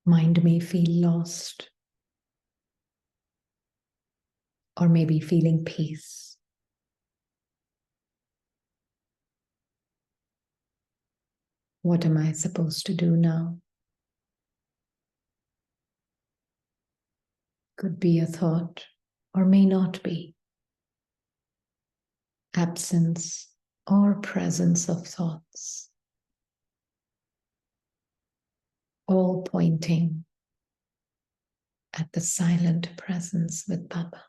Mind may feel lost, or maybe feeling peace. What am I supposed to do now? Could be a thought, or may not be. Absence or presence of thoughts, all pointing at the silent presence with Baba.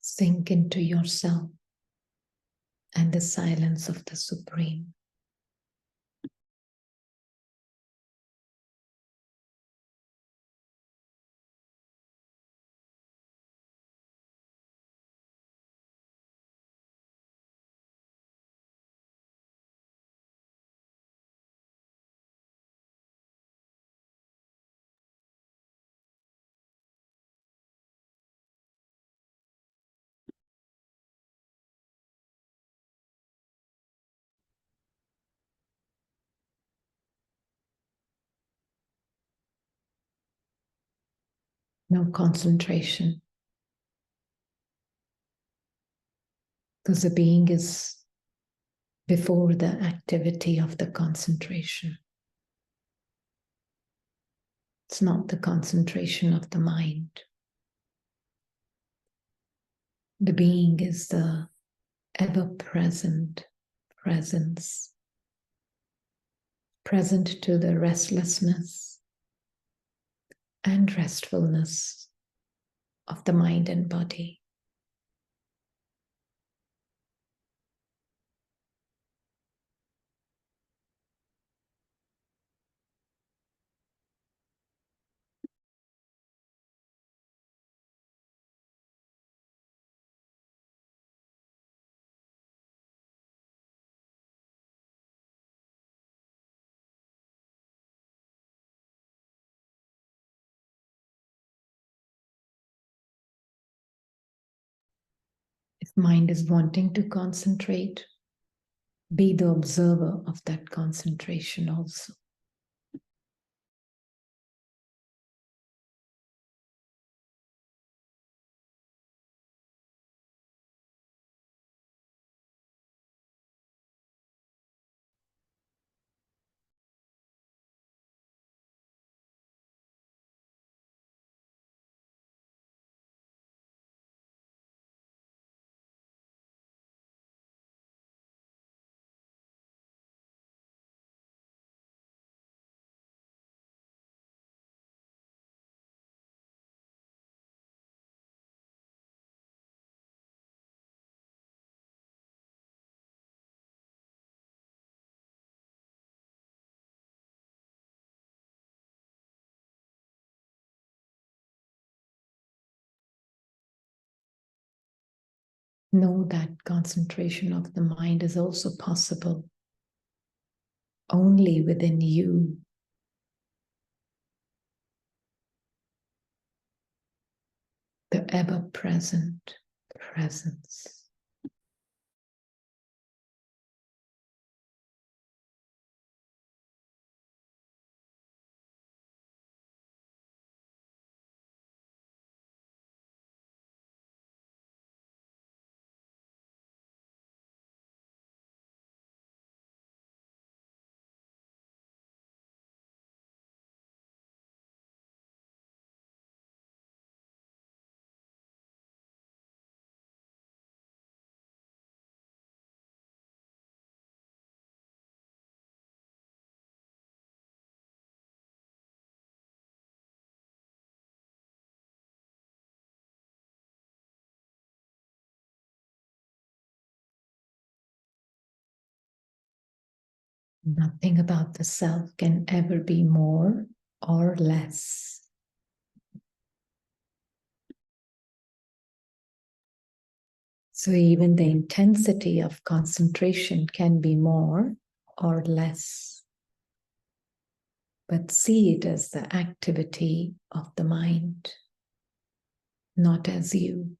Sink into yourself and the silence of the Supreme. No concentration, because the being is before the activity of the concentration. It's not the concentration of the mind. The being is the ever-present presence, present to the restlessness and restfulness of the mind and body. If mind is wanting to concentrate, be the observer of that concentration also. Know that concentration of the mind is also possible only within you. The ever-present presence. Nothing about the self can ever be more or less. So even the intensity of concentration can be more or less. But see it as the activity of the mind, not as you.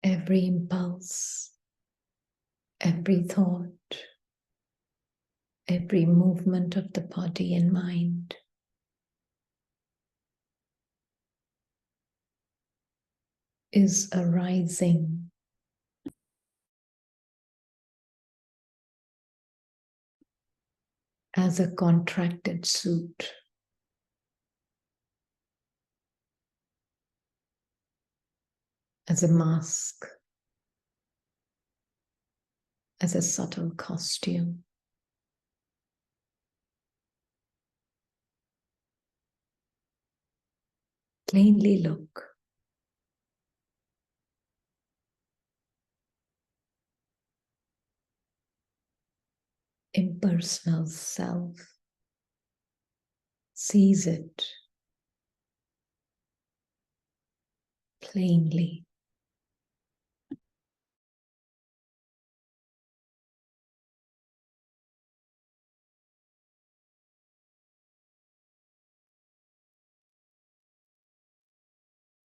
Every impulse, every thought, every movement of the body and mind is arising as a contracted suit, as a mask, as a subtle costume. Plainly look. Impersonal self sees it plainly.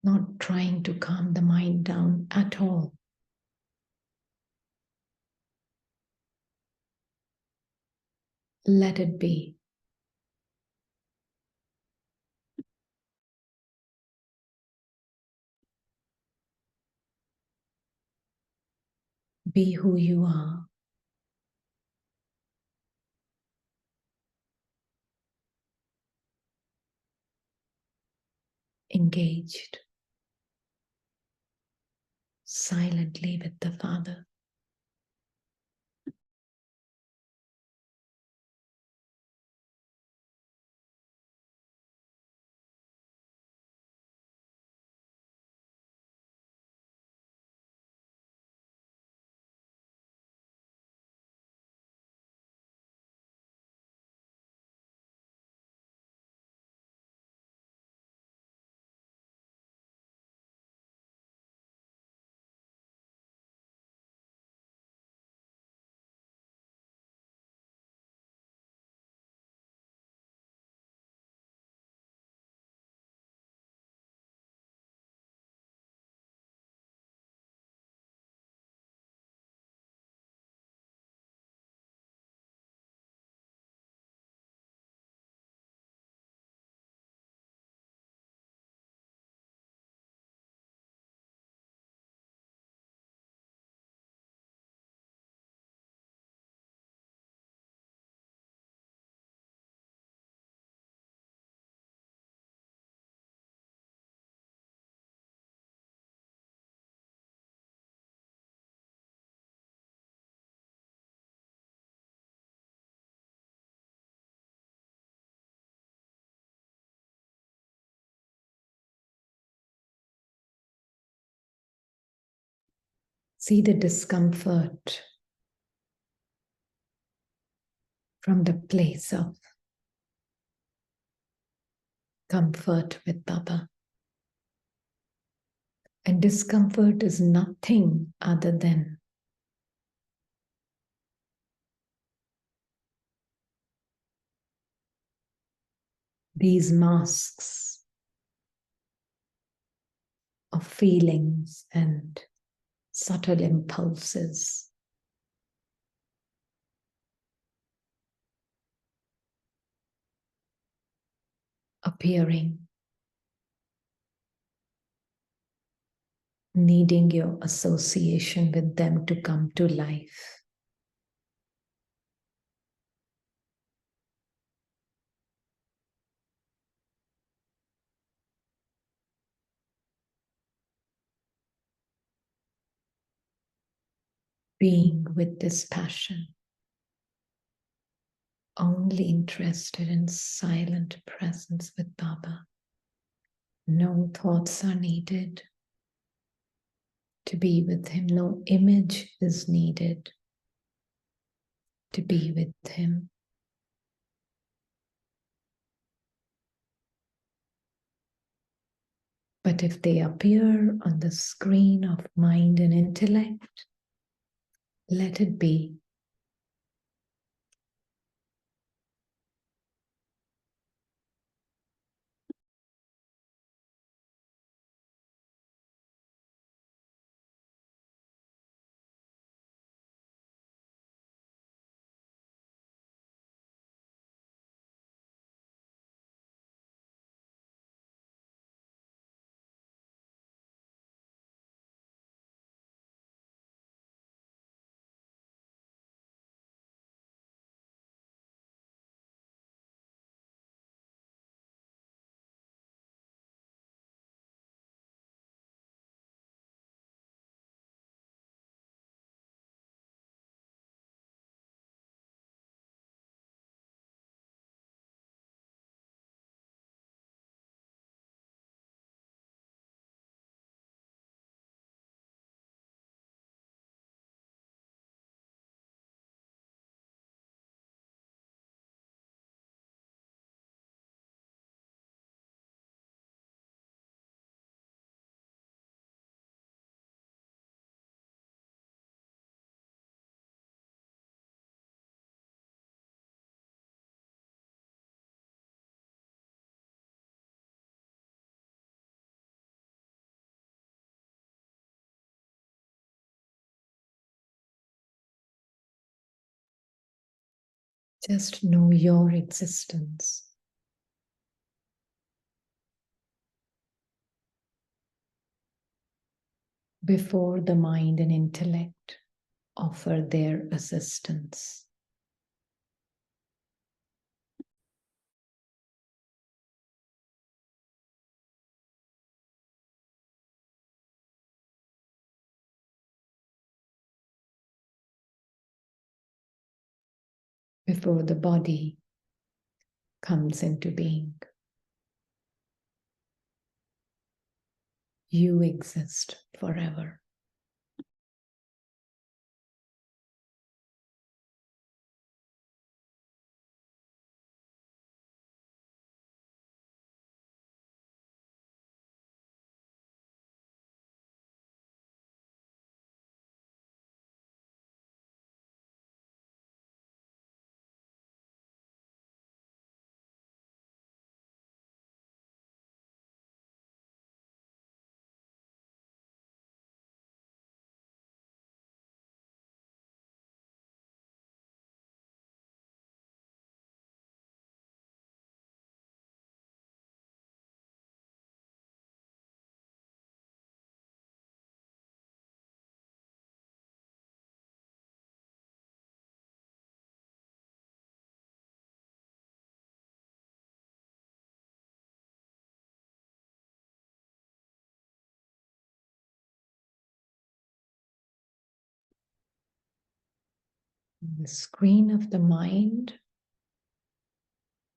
Not trying to calm the mind down at all. Let it be. Be who you are. engaged silently with the Father. See the discomfort from the place of comfort with Baba. And discomfort is nothing other than these masks of feelings and subtle impulses appearing, needing your association with them to come to life. Being with this passion, only interested in silent presence with Baba. No thoughts are needed to be with him. No image is needed to be with him. But if they appear on the screen of mind and intellect, let it be. Just know your existence. Before the mind and intellect offer their assistance. before the body comes into being. You exist forever. On the screen of the mind,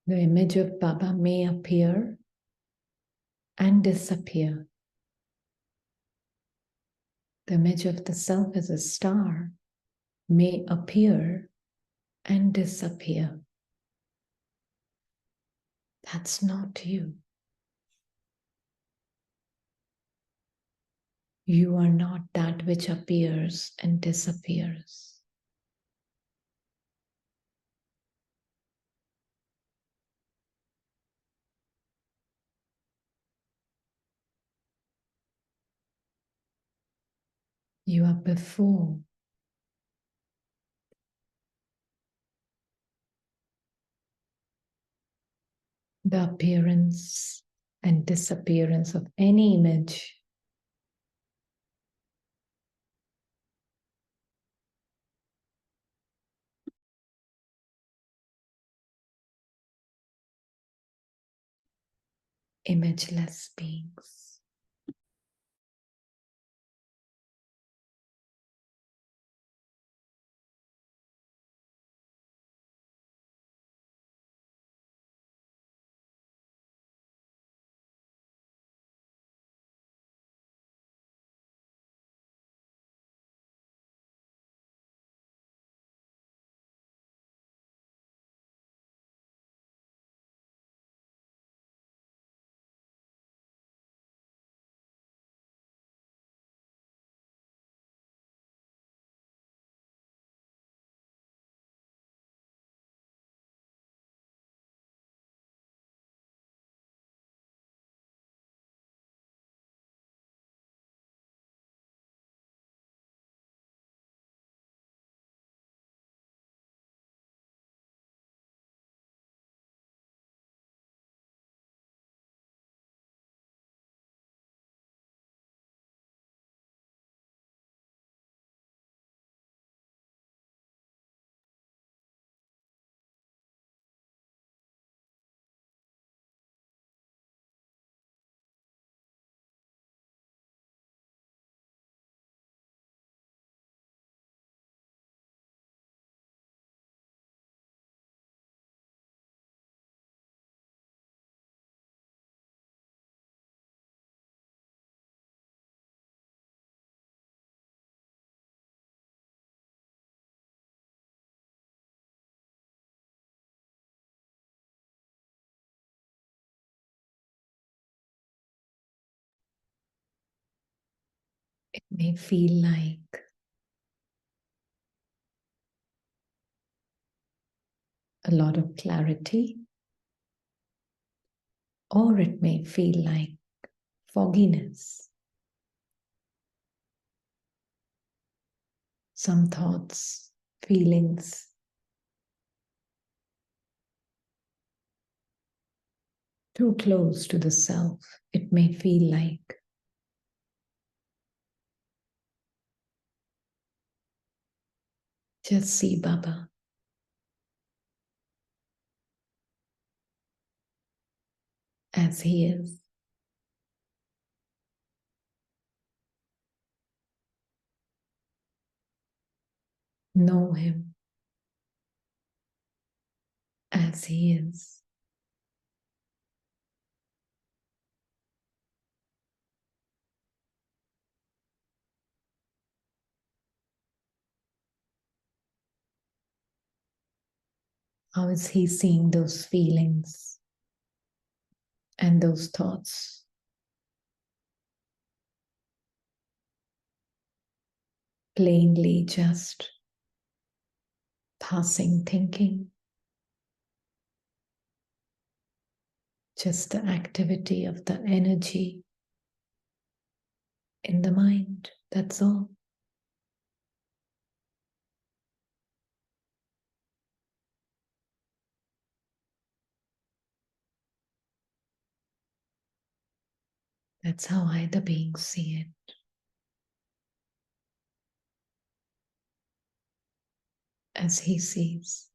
the image of Baba may appear and disappear. The image of the self as a star may appear and disappear. That's not you. You are not that which appears and disappears. You are before the appearance and disappearance of any image. Imageless beings. It may feel like a lot of clarity, or it may feel like fogginess. Some thoughts, feelings, too close to the self. It may feel like just see Baba as he is. Know him as he is. How is he seeing those feelings and those thoughts? Plainly just passing thinking, just the activity of the energy in the mind, that's all. That's how either beings see it, as he sees.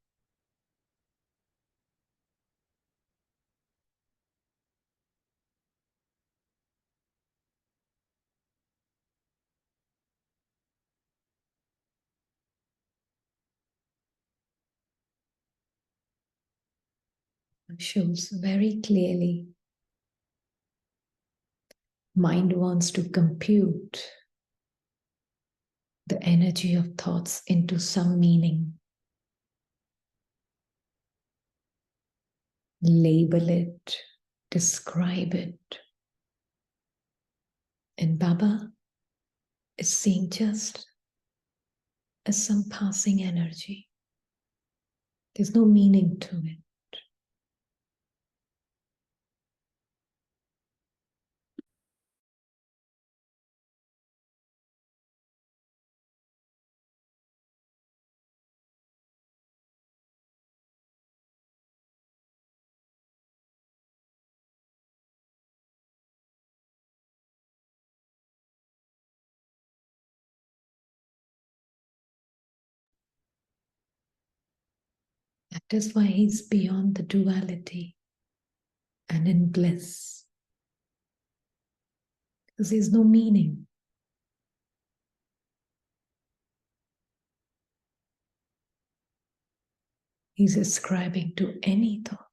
It shows very clearly mind wants to compute the energy of thoughts into some meaning, label it, describe it. And Baba is seeing just as some passing energy. There's no meaning to it. That is why he's beyond the duality and in bliss. Because there's no meaning. He's ascribing to any thought.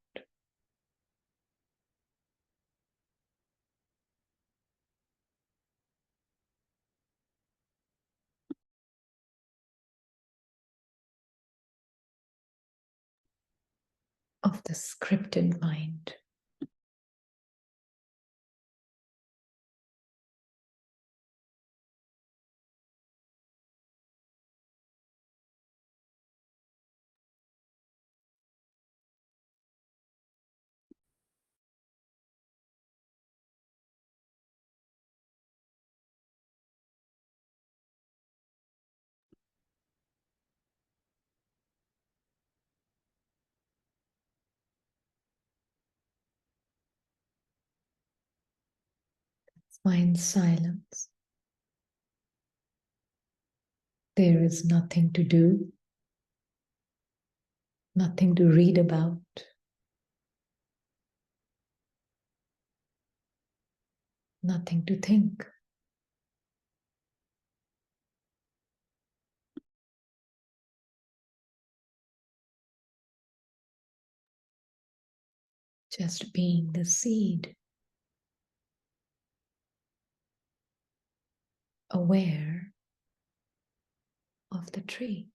Of the scripted mind. Mind silence. There is nothing to do, nothing to read about, nothing to think. Just being the seed, aware of the tree.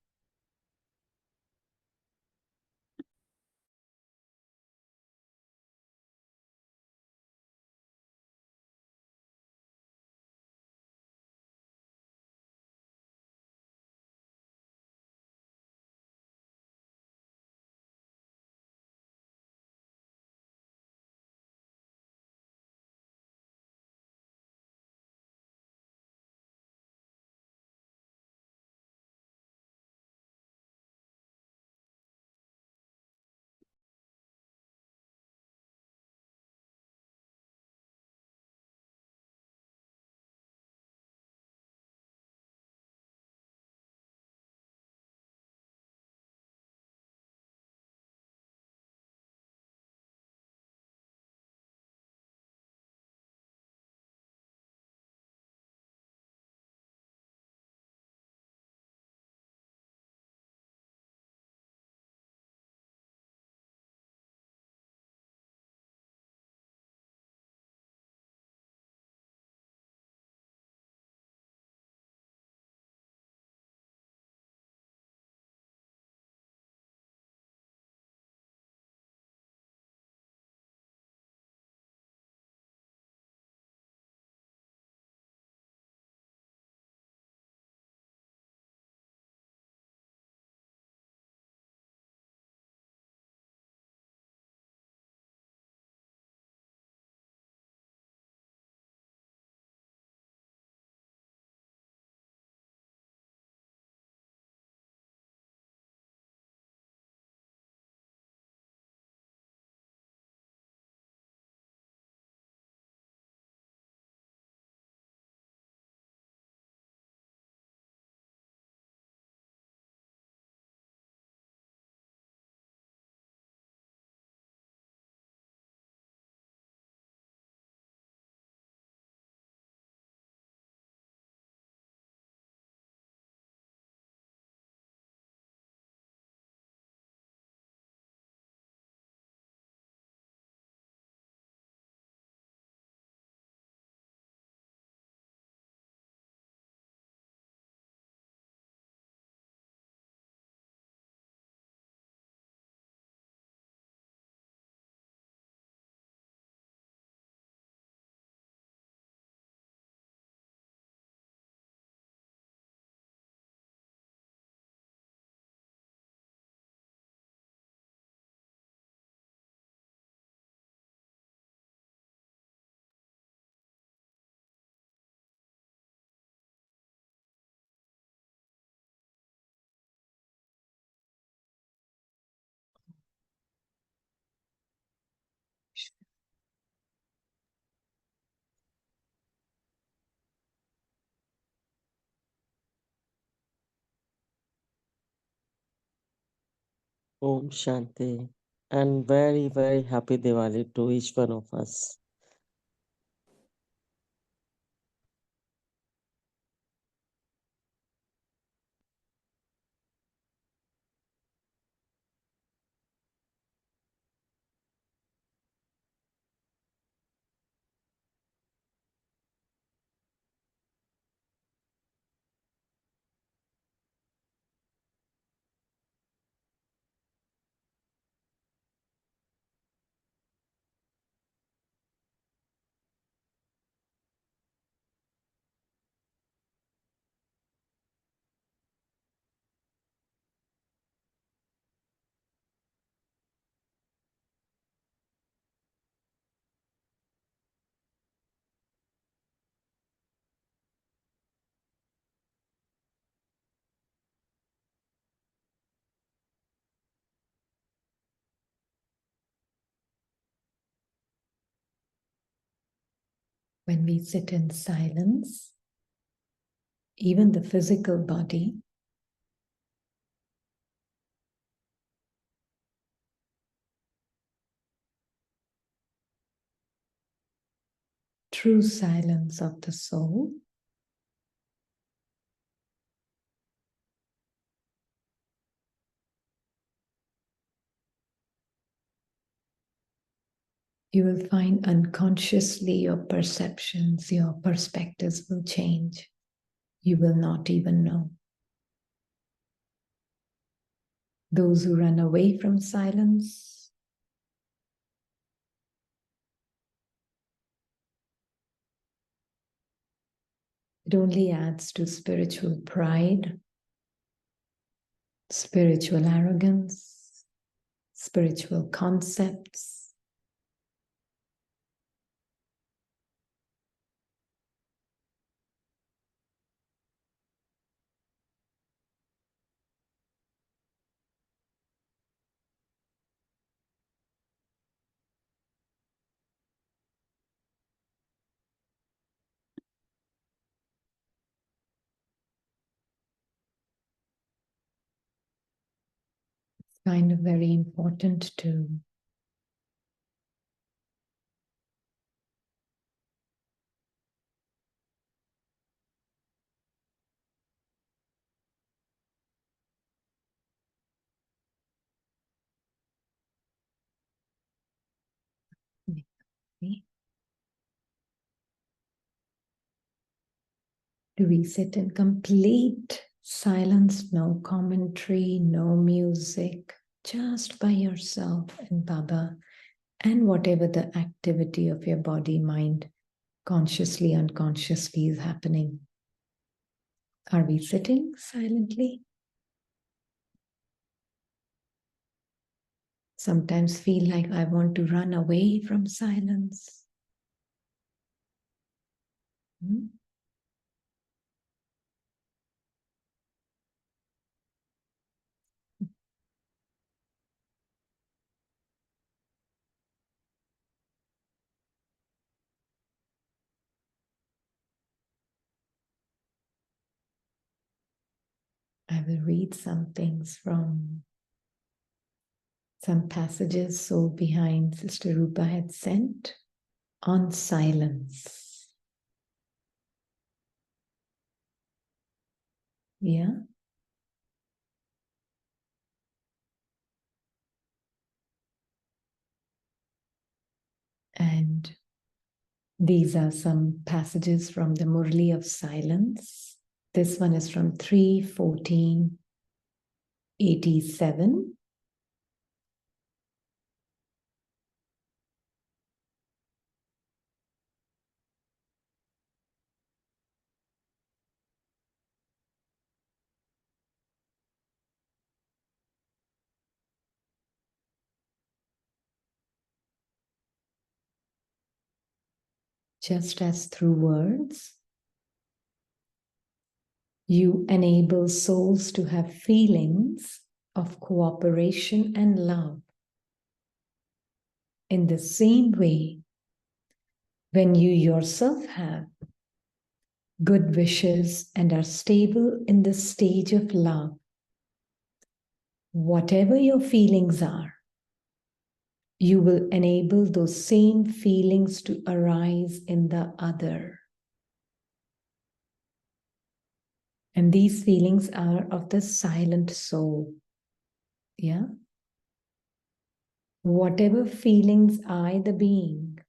Om Shanti. And very, very happy Diwali to each one of us. When we sit in silence, even the physical body, true silence of the soul, you will find unconsciously your perceptions, your perspectives will change. You will not even know. Those who run away from silence, it only adds to spiritual pride, spiritual arrogance, spiritual concepts. It's kind of very important to do we sit in complete silence, no commentary, no music, just by yourself and Baba, and whatever the activity of your body, mind, consciously, unconsciously is happening. Are we sitting silently? Sometimes feel like I want to run away from silence. I will read some things from some passages Soul Behind Sister Rupa had sent on silence. Yeah. And these are some passages from the Murli of Silence. This one is from 3:14:87. Just as through words, you enable souls to have feelings of cooperation and love. In the same way, when you yourself have good wishes and are stable in the stage of love, whatever your feelings are, you will enable those same feelings to arise in the other. And these feelings are of the silent soul. Yeah? Whatever feelings I, the being,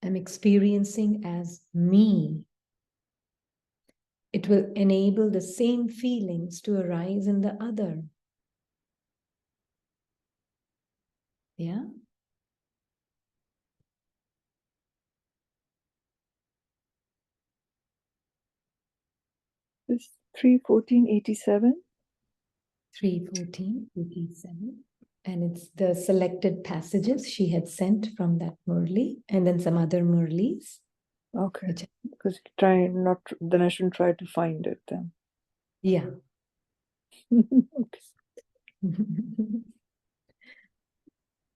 am experiencing as me, it will enable the same feelings to arise in the other. Yeah? This 31487. 31487. And it's the selected passages she had sent from that Murli, and then some other Murlis. Okay. Which, Because then I shouldn't try to find it then. yeah. Okay.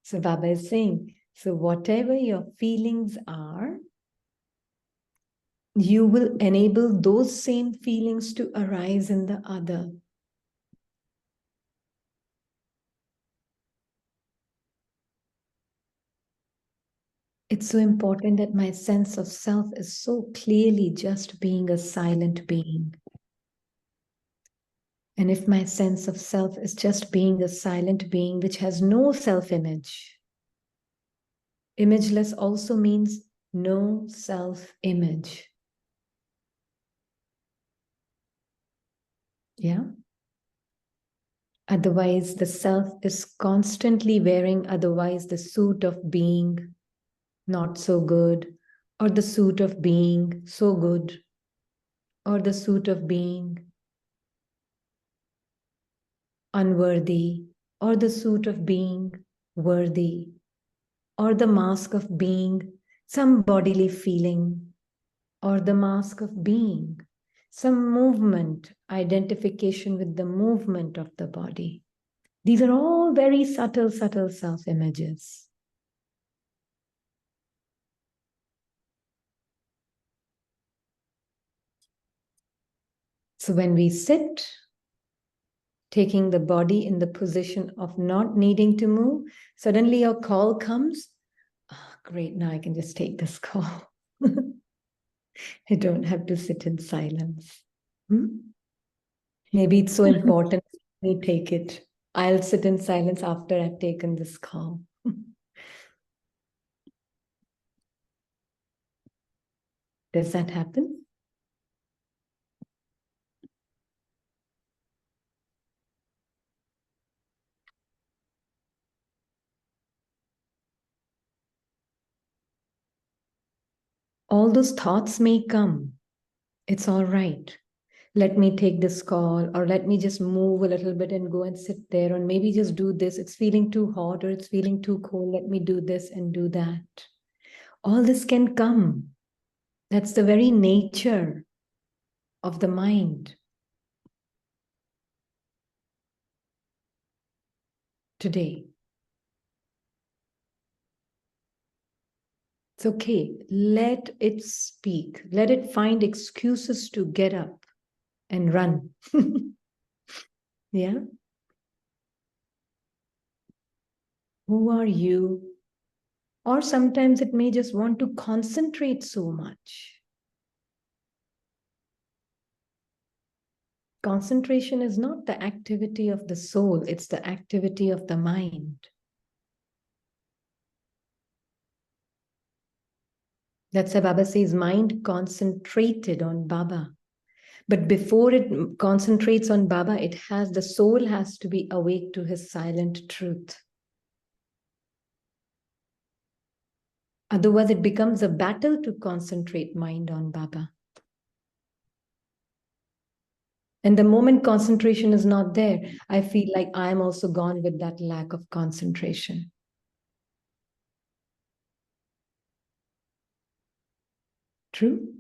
So Baba is saying, so whatever your feelings are, you will enable those same feelings to arise in the other. It's so important that my sense of self is so clearly just being a silent being. And if my sense of self is just being a silent being which has no self-image, imageless also means no self-image. Yeah? Otherwise, the self is constantly wearing otherwise the suit of being not so good, or the suit of being so good, or the suit of being unworthy, or the suit of being worthy, or the mask of being some bodily feeling, or the mask of being some movement, identification with the movement of the body. These are all very subtle, subtle self-images. So when we sit, taking the body in the position of not needing to move, suddenly a call comes. Oh, great, now I can just take this call. I don't have to sit in silence. Maybe it's so important me take it. I'll sit in silence after I've taken this call. Does that happen? All those thoughts may come. It's all right. Let me take this call, or let me just move a little bit and go and sit there, or maybe just do this. It's feeling too hot or it's feeling too cold. Let me do this and do that. All this can come. That's the very nature of the mind today. It's okay. Let it speak. Let it find excuses to get up and run. Yeah? Who are you? Or sometimes it may just want to concentrate so much. Concentration is not the activity of the soul, it's the activity of the mind. That's why Baba says mind concentrated on Baba. But before it concentrates on Baba, the soul has to be awake to his silent truth. Otherwise, it becomes a battle to concentrate mind on Baba. And the moment concentration is not there, I feel like I am also gone with that lack of concentration. True?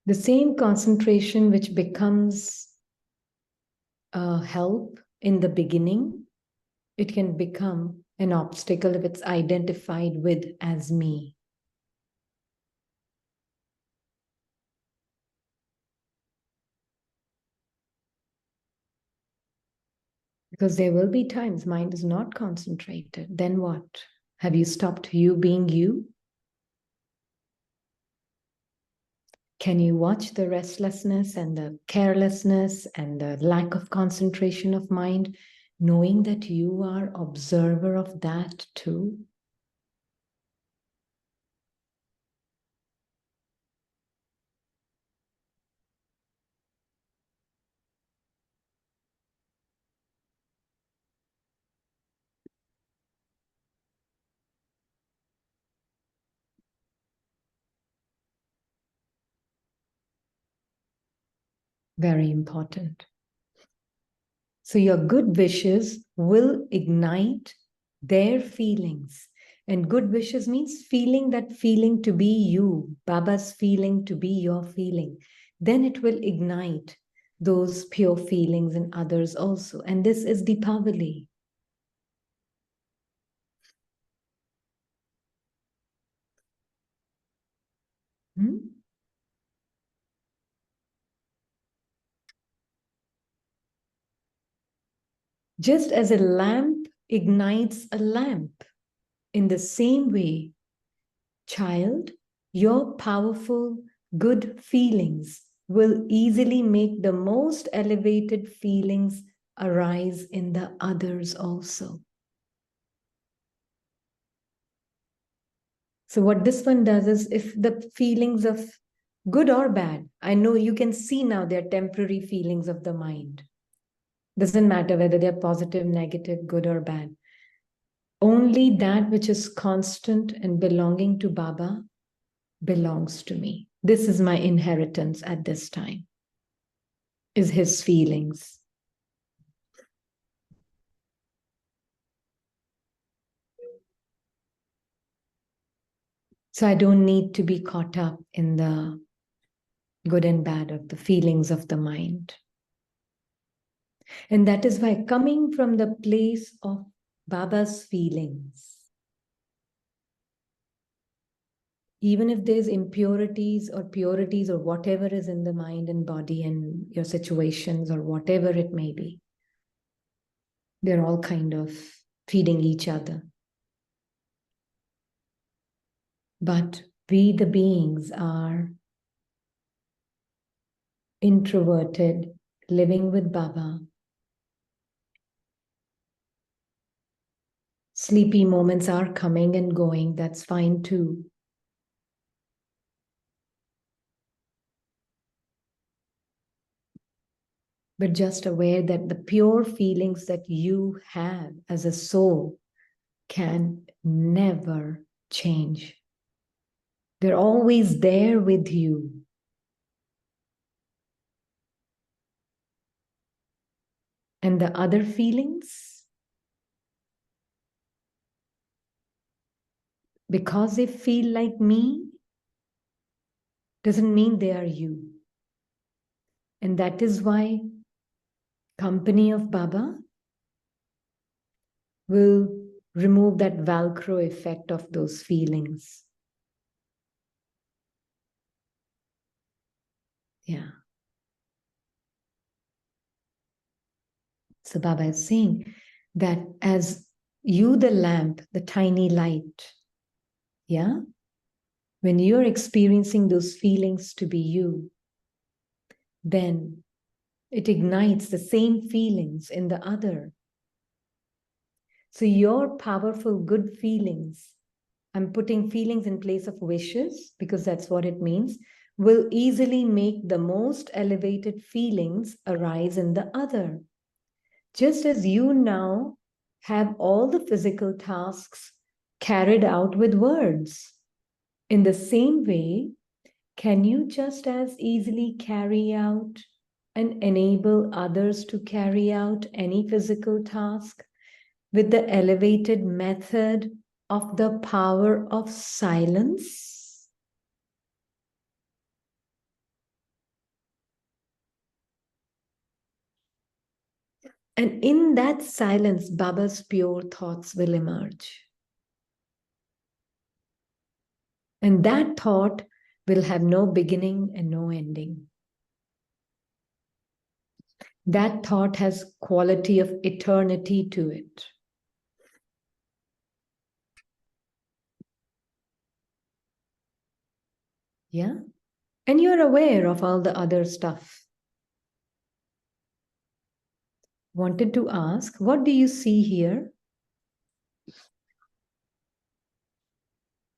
The same concentration which becomes a help in the beginning, it can become an obstacle if it's identified with as me. Because there will be times mind is not concentrated. Then what? Have you stopped you being you? Can you watch the restlessness and the carelessness and the lack of concentration of mind, knowing that you are observer of that too? Very important. So your good wishes will ignite their feelings. And good wishes means feeling that feeling to be you, Baba's feeling to be your feeling. Then it will ignite those pure feelings in others also. And this is Deepavali. Hmm? Just as a lamp ignites a lamp, in the same way, child, your powerful, good feelings will easily make the most elevated feelings arise in the others also. So, what this one does is if the feelings of good or bad, I know you can see now they're temporary feelings of the mind. Doesn't matter whether they're positive, negative, good, or bad. Only that which is constant and belonging to Baba belongs to me. This is my inheritance at this time, is his feelings. So I don't need to be caught up in the good and bad of the feelings of the mind. And that is why coming from the place of Baba's feelings, even if there's impurities or purities or whatever is in the mind and body and your situations or whatever it may be, they're all kind of feeding each other. But we, the beings, are introverted, living with Baba. Sleepy moments are coming and going, that's fine too. But just aware that the pure feelings that you have as a soul can never change. They're always there with you. And the other feelings, because they feel like me, doesn't mean they are you. And that is why company of Baba will remove that Velcro effect of those feelings. Yeah. So Baba is saying that as you, the lamp, the tiny light, yeah, when you're experiencing those feelings to be you, then it ignites the same feelings in the other. So your powerful good feelings, I'm putting feelings in place of wishes because that's what it means, will easily make the most elevated feelings arise in the other. Just as you now have all the physical tasks carried out with words. In the same way, can you just as easily carry out and enable others to carry out any physical task with the elevated method of the power of silence? And in that silence, Baba's pure thoughts will emerge. And that thought will have no beginning and no ending. That thought has quality of eternity to it. Yeah? And you're aware of all the other stuff. Wanted to ask, what do you see here?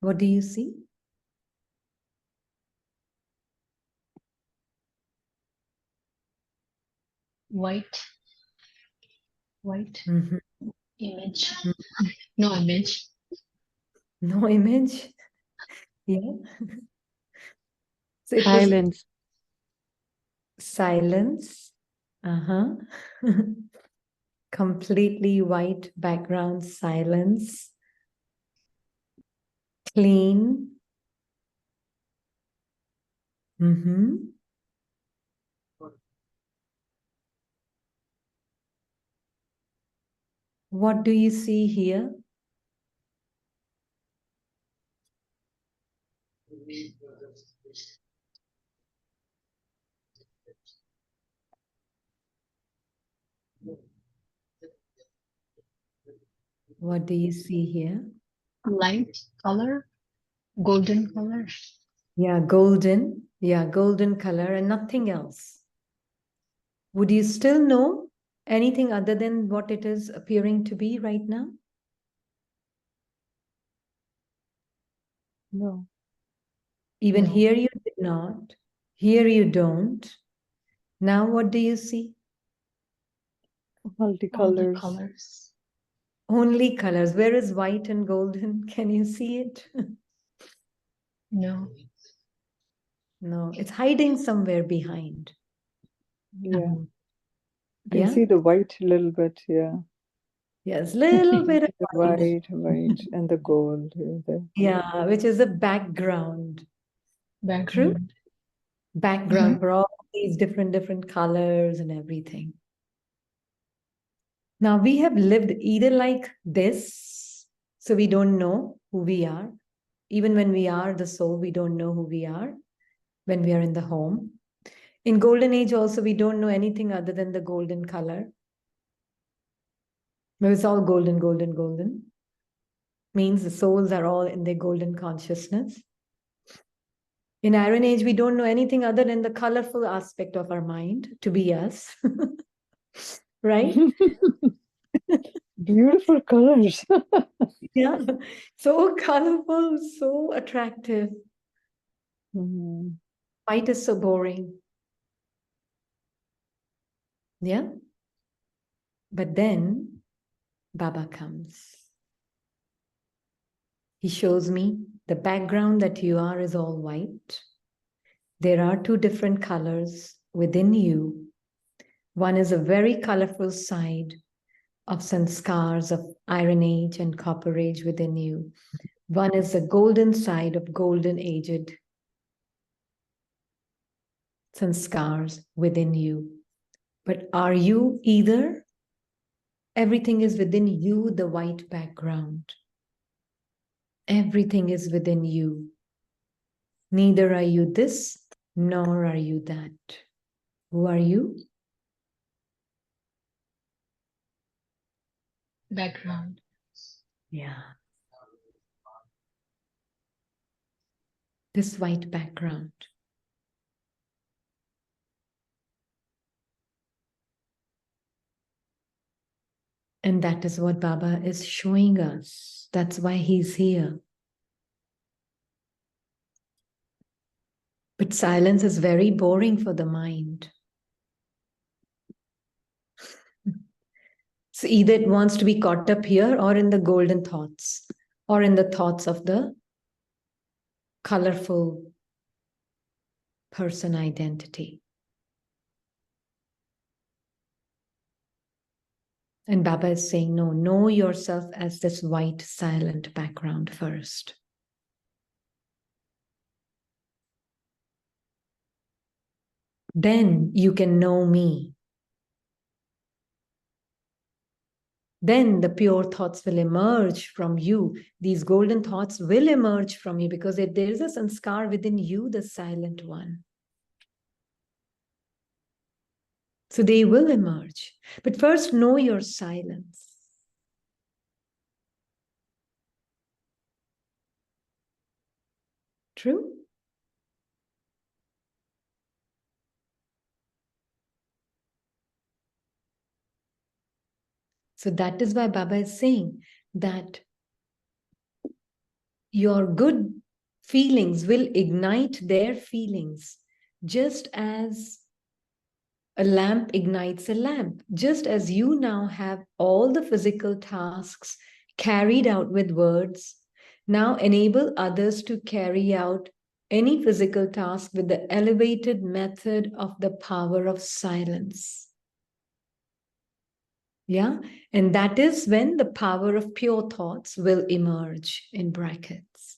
What do you see? White Mhm. image. No image. No image? Yeah. So it was Silence. silence. Uh-huh. Completely white background, silence. Clean. Mm-hmm. What do you see here? What do you see here? Light color. Golden color. Yeah, golden. Yeah, golden color and nothing else. Would you still know anything other than what it is appearing to be right now? No. Even No. here you did not. Here you don't. Now what do you see? All the Multicolors. colors. Only colors. Where is white and golden? Can you see it? No. No, it's hiding somewhere behind. Yeah. Mhm. You can Yeah? see the white a little bit, yeah. Yes, little bit of The white. white, and the gold. Yeah, which is a background. True? Background. Background for all these different colors and everything. Now we have lived either like this, so we don't know who we are. Even when we are the soul, we don't know who we are when we are in the home. In golden age also, we don't know anything other than the golden color. But it's all golden, golden, golden. Means the souls are all in their golden consciousness. In Iron Age, we don't know anything other than the colorful aspect of our mind to be us. Right? Beautiful colors. Yeah. So colorful, so attractive. Mhm. White is so boring. Yeah. But then Baba comes. He shows me the background that you are is all white. There are two different colors within you. One is a very colorful side of sanskars of Iron Age and Copper Age within you. One is the golden side of golden aged sanskars within you. But are you either? Everything is within you, the white background. Everything is within you. Neither are you this, nor are you that. Who are you? Background. Yeah. This white background. And that is what Baba is showing us. That's why he's here. But silence is very boring for the mind. So either it wants to be caught up here or in the golden thoughts or in the thoughts of the colorful person identity. And Baba is saying, no, know yourself as this white, silent background first. Then you can know me. then the pure thoughts will emerge from you. These golden thoughts will emerge from you because if there is a sanskar within you, the silent one. So they will emerge. But first, know your silence. True? So that is why Baba is saying that your good feelings will ignite their feelings, just as a lamp ignites a lamp. Just as you now have all the physical tasks carried out with words, now enable others to carry out any physical task with the elevated method of the power of silence. Yeah, and that is when the power of pure thoughts will emerge in brackets.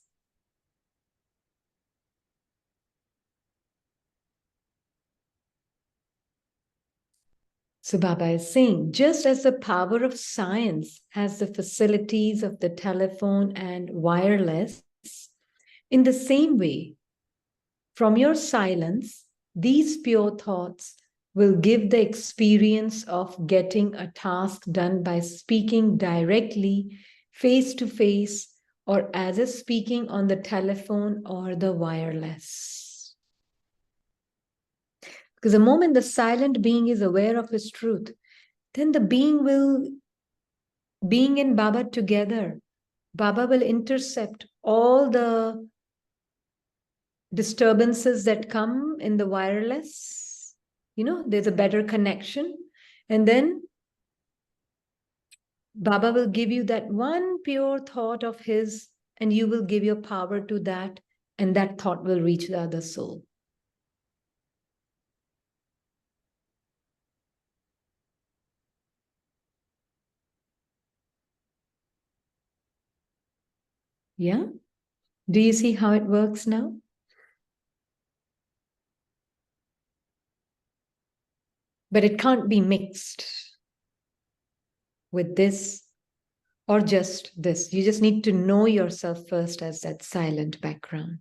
So Baba is saying, just as the power of science has the facilities of the telephone and wireless, in the same way, from your silence, these pure thoughts will give the experience of getting a task done by speaking directly, face to face, or as a speaking on the telephone or the wireless. Because the moment the silent being is aware of his truth, then the being and Baba together, Baba will intercept all the disturbances that come in the wireless. You know, there's a better connection. And then Baba will give you that one pure thought of his, and you will give your power to that, and that thought will reach the other soul. Yeah? Do you see how it works now? But it can't be mixed with this or just this. You just need to know yourself first as that silent background.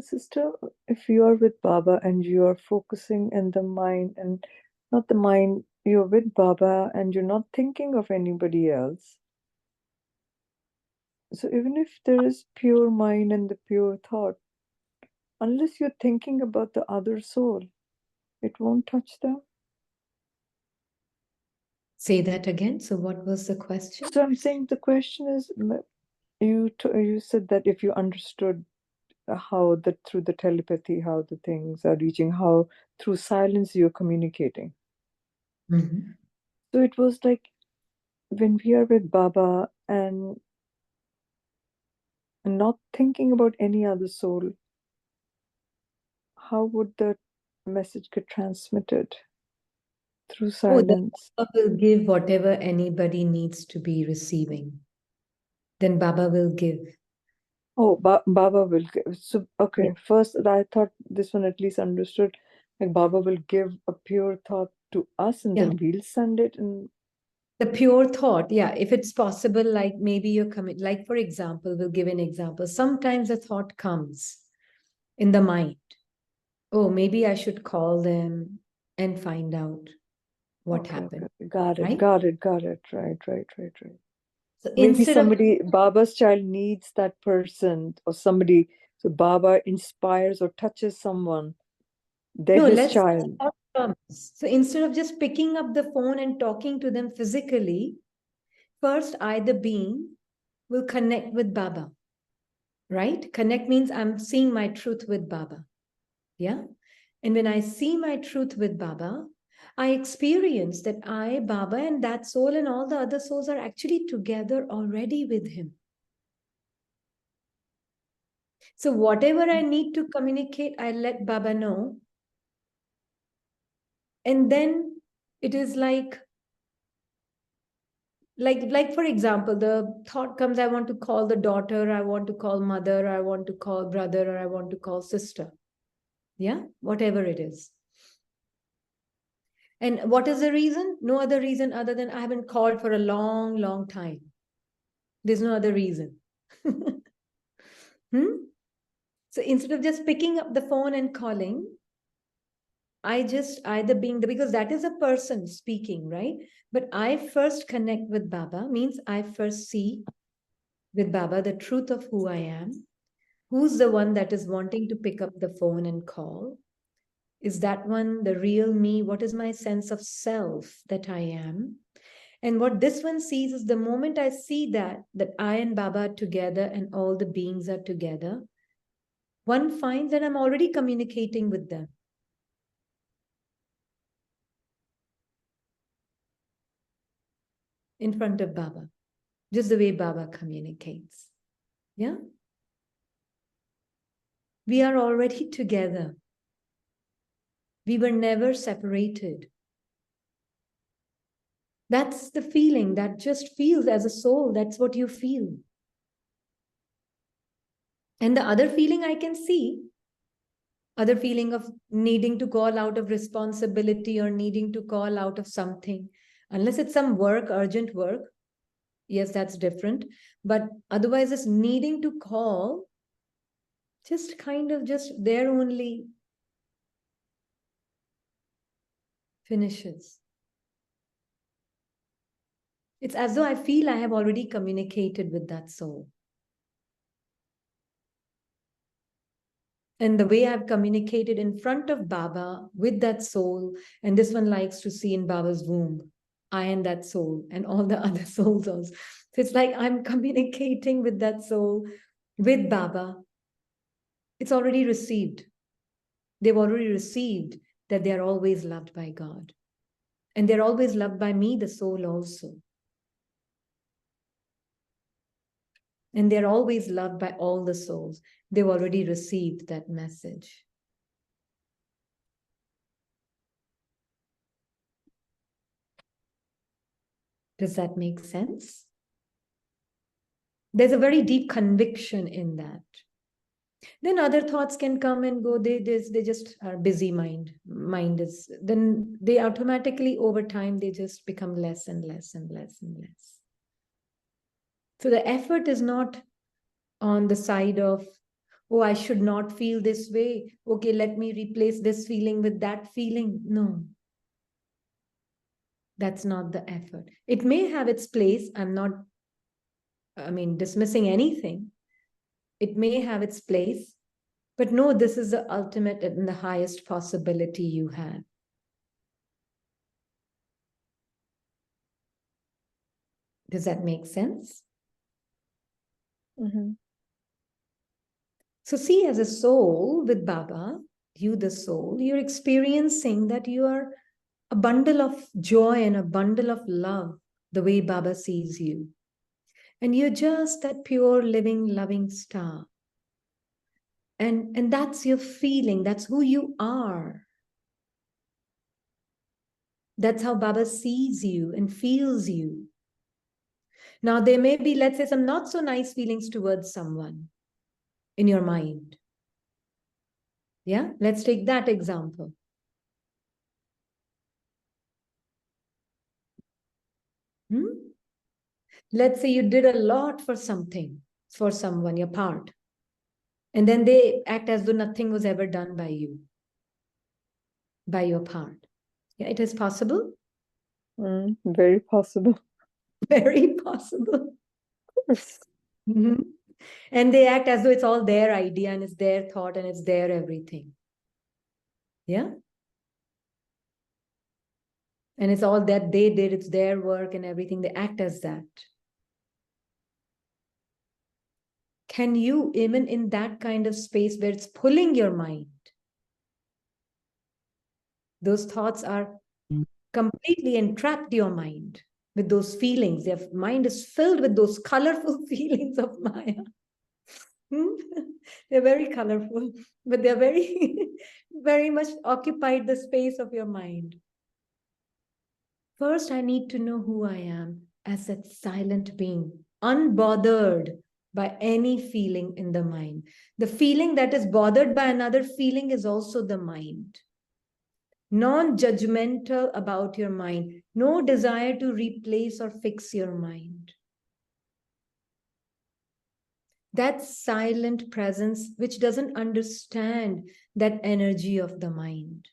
Sister, if you are with Baba and you are focusing in the mind and not the mind, you're with Baba and you're not thinking of anybody else. So even if there is pure mind and the pure thought, unless you're thinking about the other soul, it won't touch them. Say that again. So what was the question? So I'm saying the question is, you said that if you understood how the through the telepathy, how the things are reaching, how through silence you're communicating. Mm-hmm. So it was like when we are with Baba and not thinking about any other soul, how would the message get transmitted? Through silence. Baba will give whatever anybody needs to be receiving. Then Baba will give. Oh, Baba will give. So, okay, Yeah. first I thought this one at least understood. Like Baba will give a pure thought to us and Yeah. then we'll send it. And The pure thought, yeah, if it's possible, like maybe you're coming, like for example, we'll give an example. Sometimes a thought comes in the mind. Oh, maybe I should call them and find out what okay, happened. okay. Got it, right? got it. Right. So Maybe instead of somebody, Baba's child needs that person or somebody. So Baba inspires or touches someone. They're no, his let's say the child. thought comes. So instead of just picking up the phone and talking to them physically, first I, the being, will connect with Baba. Right? Connect means I'm seeing my truth with Baba. Yeah. And when I see my truth with Baba, I experience that I, Baba, and that soul and all the other souls are actually together already with him. So whatever I need to communicate, I let Baba know. And then it is like for example, the thought comes, I want to call the daughter, I want to call mother, I want to call brother, or I want to call sister. Yeah, whatever it is. And what is the reason? No other reason other than I haven't called for a long, long time. There's no other reason. So instead of just picking up the phone and calling, I just either being the, because that is a person speaking, right? But I first connect with Baba, means I first see with Baba the truth of who I am. Who's the one that is wanting to pick up the phone and call? Is that one the real me? What is my sense of self that I am? And what this one sees is the moment I see that I and Baba are together and all the beings are together, one finds that I'm already communicating with them. In front of Baba, just the way Baba communicates. Yeah? We are already together. We were never separated. That's the feeling that just feels as a soul. That's what you feel. And the other feeling I can see, other feeling of needing to call out of responsibility or needing to call out of something, unless it's some work, urgent work, yes, that's different. But otherwise, it's needing to call, just kind of just there only finishes. It's as though I feel I have already communicated with that soul. And the way I've communicated in front of Baba with that soul, and this one likes to see in Baba's womb, I and that soul, and all the other souls also. So it's like I'm communicating with that soul, with Baba. It's already received. They've already received that they're always loved by God. And they're always loved by me, the soul also. And they're always loved by all the souls. They've already received that message. Does that make sense? There's a very deep conviction in that. Then other thoughts can come and go. They just are busy mind. Mind is, then they automatically over time, they just become less and less and less and less. So the effort is not on the side of, oh, I should not feel this way. Okay, let me replace this feeling with that feeling. No. That's not the effort. It may have its place. I'm not, dismissing anything. It may have its place. But no, this is the ultimate and the highest possibility you have. Does that make sense? Mm-hmm. So see, as a soul with Baba, you the soul, you're experiencing that you are a bundle of joy and a bundle of love, the way Baba sees you. And you're just that pure, living, loving star. And that's your feeling. That's who you are. That's how Baba sees you and feels you. Now, there may be, let's say, some not so nice feelings towards someone in your mind. Yeah, let's take that example. Let's say you did a lot for something, for someone, your part. And then they act as though nothing was ever done by you, by your part. Yeah, it is possible. Very possible. Very possible. Of course. Mm-hmm. And they act as though it's all their idea and it's their thought and it's their everything. Yeah. And it's all that they did, it's their work and everything. They act as that. Can you, even in that kind of space where it's pulling your mind, those thoughts are completely entrapped your mind with those feelings. Your mind is filled with those colorful feelings of Maya. They're very colorful, but they're very, very much occupied the space of your mind. First, I need to know who I am as that silent being, unbothered by any feeling in the mind. The feeling that is bothered by another feeling is also the mind. non-judgmental about your mind, no desire to replace or fix your mind. That silent presence which doesn't understand that energy of the mind.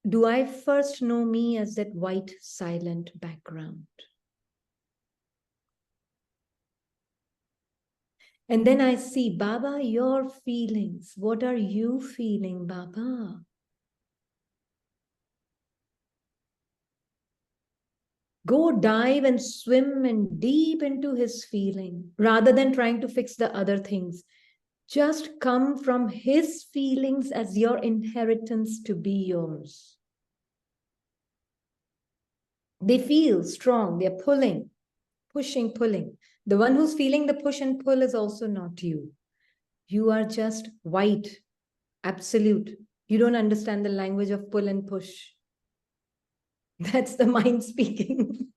Do I first know me as that white silent background? And then I see, Baba, your feelings. What are you feeling, Baba? Go dive and swim and deep into his feeling rather than trying to fix the other things. Just come from his feelings as your inheritance to be yours. They feel strong, they're pulling, pushing, pulling. The one who's feeling the push and pull is also not you. You are just white, absolute. You don't understand the language of pull and push. That's the mind speaking.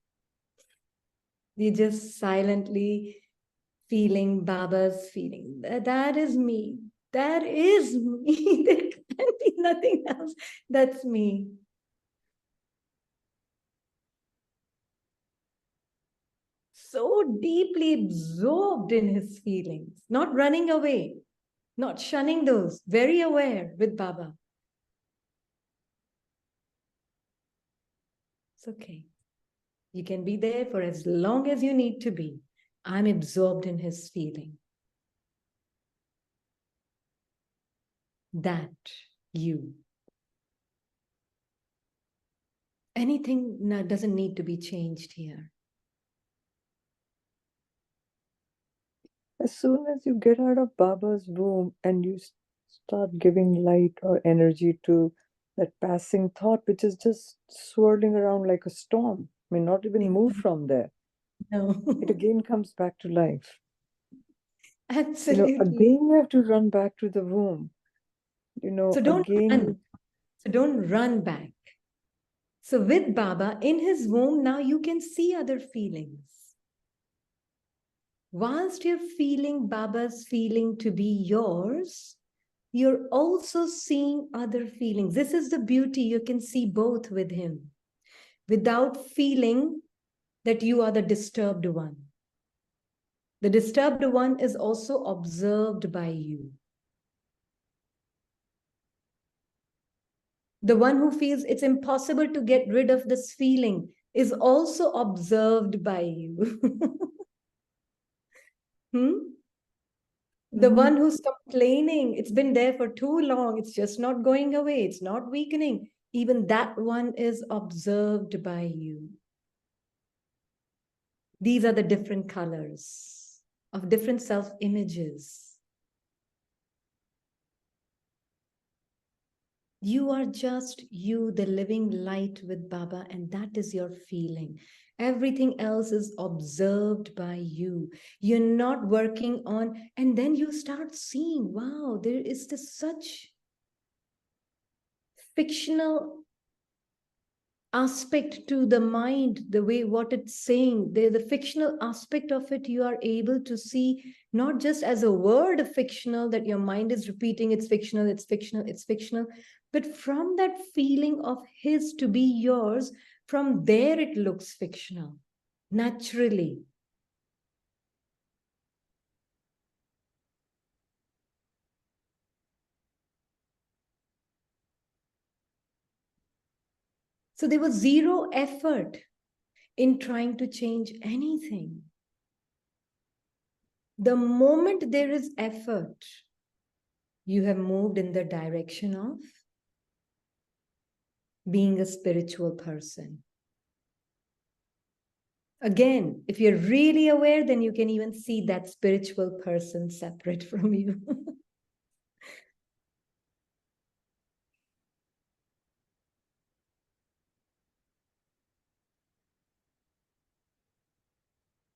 You just silently feeling Baba's feeling. That is me. That is me. There can be nothing else. That's me. So deeply absorbed in his feelings, not running away, not shunning those, very aware with Baba. It's okay. You can be there for as long as you need to be. I'm absorbed in his feeling. That you. Anything doesn't need to be changed here. As soon as you get out of Baba's womb and you start giving light or energy to that passing thought, which is just swirling around like a storm, may not even move from there. No. It again comes back to life. Absolutely. Again you have to run back to the womb. So don't again. run. So don't run back. So with Baba in his womb, now you can see other feelings. Whilst you're feeling Baba's feeling to be yours, you're also seeing other feelings. This is the beauty. You can see both with him without feeling that you are the disturbed one. The disturbed one is also observed by you. The one who feels it's impossible to get rid of this feeling is also observed by you. The one who's complaining, it's been there for too long, it's just not going away, it's not weakening. Even that one is observed by you. These are the different colors of different self-images. You are just you, the living light with Baba, and that is your feeling. Everything else is observed by you. You're not working on, and then you start seeing, wow, there is this such fictional aspect to the mind, the way what it's saying, the fictional aspect of it, you are able to see not just as a word of fictional that your mind is repeating, it's fictional, it's fictional, it's fictional, but from that feeling of his to be yours, from there it looks fictional, naturally. So there was zero effort in trying to change anything. The moment there is effort, you have moved in the direction of being a spiritual person. Again, if you're really aware, then you can even see that spiritual person separate from you.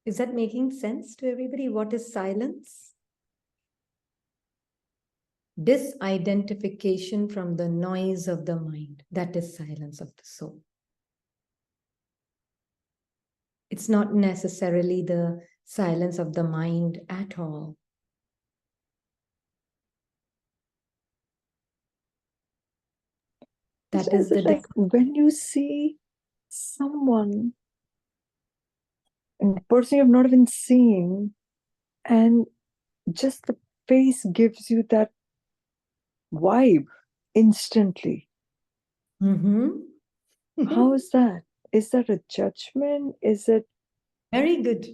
Is that making sense to everybody? What is silence? Disidentification from the noise of the mind. That is silence of the soul. It's not necessarily the silence of the mind at all. That So is the like when you see someone, and person you've not even seen, and just the face gives you that vibe instantly. How is that? Is that a judgment? Is it Very good.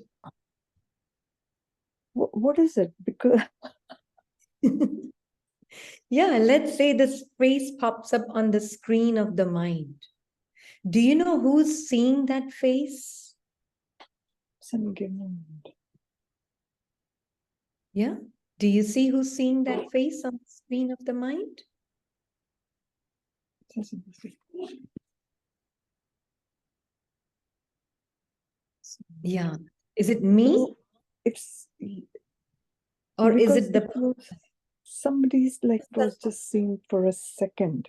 what is it? Because Yeah, let's say this face pops up on the screen of the mind. Do you know who's seeing that face? Yeah. Do you see who's seeing that face on the screen of the mind? Yeah. Is it me? So it's Or is because it the it was somebody's like was just seen for a second,